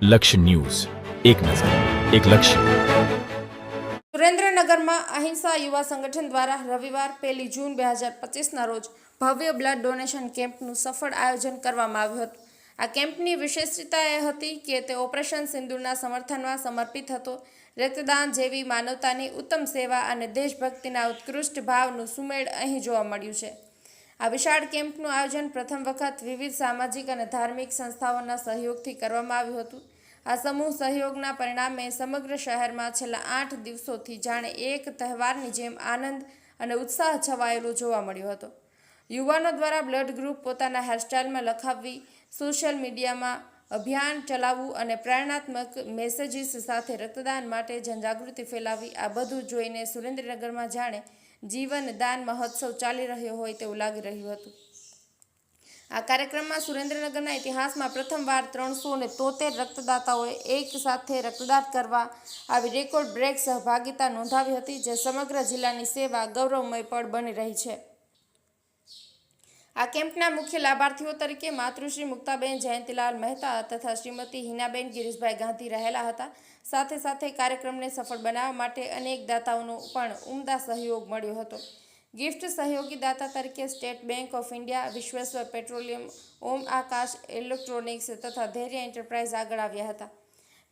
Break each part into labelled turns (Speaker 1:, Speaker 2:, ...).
Speaker 1: લક્ષ્ય ન્યૂઝ, એક નજર, એક લક્ષ્ય.
Speaker 2: સુરેન્દ્રનગરમાં અહિંસા યુવા સંગઠન દ્વારા રવિવાર 1 જૂન 2025ના રોજ ભવ્ય બ્લડ ડોનેશન કેમ્પનું સફળ આયોજન કરવામાં આવ્યું હતું. આ કેમ્પની વિશેષતા એ હતી કે તે ઓપરેશન સિંદૂરના સમર્થનમાં સમર્પિત હતો. રક્તદાન જેવી માનવતાની ઉત્તમ સેવા અને દેશભક્તિના ઉત્કૃષ્ટ ભાવનું સુમેળ અહીં જોવા મળ્યું છે. આ વિશાળ કેમ્પનું આયોજન પ્રથમ વખત વિવિધ સામાજિક અને ધાર્મિક સંસ્થાઓના સહયોગથી કરવામાં આવ્યું હતું. આ સમૂહ સહયોગના પરિણામે સમગ્ર શહેરમાં છેલ્લા 8 દિવસોથી જાણે એક તહેવારની જેમ આનંદ અને ઉત્સાહ છવાયેલો જોવા મળ્યો હતો. યુવાનો દ્વારા બ્લડ ગ્રુપ પોતાના હેરસ્ટાઇલમાં લખાવવી, સોશિયલ મીડિયામાં અભિયાન ચલાવવું અને પ્રેરણાત્મક મેસેજીસ સાથે રક્તદાન માટે જનજાગૃતિ ફેલાવવી, આ બધું જોઈને સુરેન્દ્રનગરમાં જાણે જીવન દાન મહોત્સવ ચાલી રહ્યો હોય તેવું લાગી રહ્યું હતું. આ કાર્યક્રમમાં સુરેન્દ્રનગરના ઇતિહાસમાં પ્રથમવાર 373 રક્તદાતાઓએ એક સાથે રક્તદાન કરવા આવી રેકોર્ડ બ્રેક સહભાગિતા નોંધાવી હતી, જે સમગ્ર જિલ્લાની સેવા ગૌરવમય પળ બની રહી છે. આ કેમ્પના મુખ્ય લાભાર્થીઓ તરીકે માતૃશ્રી મુક્તાબેન જયંતિલાલ મહેતા તથા શ્રીમતી હિનાબેન ગિરીશભાઈ ગાંધી રહેલા હતા. સાથે સાથે કાર્યક્રમને સફળ બનાવવા માટે અનેક દાતાઓનો પણ ઉમદા સહયોગ મળ્યો હતો. ગિફ્ટ સહયોગી દાતા તરીકે state bank of India, Vishweshwar petroleum, Om Akash electronics તથા ધૈર્ય એન્ટરપ્રાઇઝ આગળ આવ્યા હતા.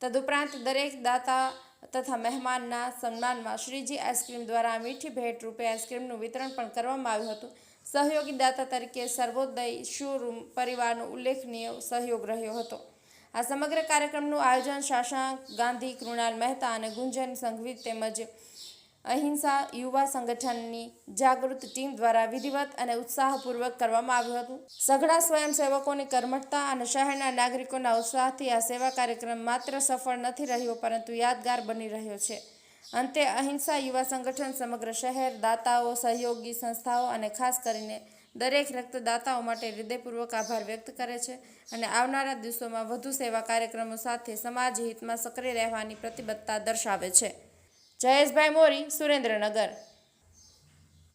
Speaker 2: તદુપરાંત દરેક દાતા તથા મહેમાનના સન્માનમાં શ્રીજી આઈસ્ક્રીમ દ્વારા મીઠી ભેટ રૂપે આઈસ્ક્રીમનું વિતરણ પણ કરવામાં આવ્યું હતું. સહયોગી દાતા તરીકે સર્વોદય શોરૂમ પરિવારનો ઉલ્લેખનીય સહયોગ રહ્યો હતો. આ સમગ્ર કાર્યક્રમનું આયોજન શાશાંક ગાંધી, કૃણાલ મહેતા અને ગુંજન સંઘવી તેમજ અહિંસા યુવા સંગઠનની જાગૃત ટીમ દ્વારા વિધિવત અને ઉત્સાહપૂર્વક કરવામાં આવ્યું હતું. સઘળા સ્વયંસેવકોની કર્મઠતા અને શહેરના નાગરિકોના ઉત્સાહથી આ સેવા કાર્યક્રમ માત્ર સફળ નથી રહ્યો પરંતુ યાદગાર બની રહ્યો છે. અંતે અહિંસા યુવા સંગઠન સમગ્ર શહેર, દાતાઓ, સહયોગી સંસ્થાઓ અને ખાસ કરીને દરેક રક્તદાતાઓ માટે હૃદયપૂર્વક આભાર વ્યક્ત કરે છે અને આવનારા દિવસોમાં વધુ સેવા કાર્યક્રમો સાથે સમાજ હિતમાં સક્રિય રહેવાની પ્રતિબદ્ધતા દર્શાવે છે. જયેશભાઈ મોરી, સુરેન્દ્રનગર.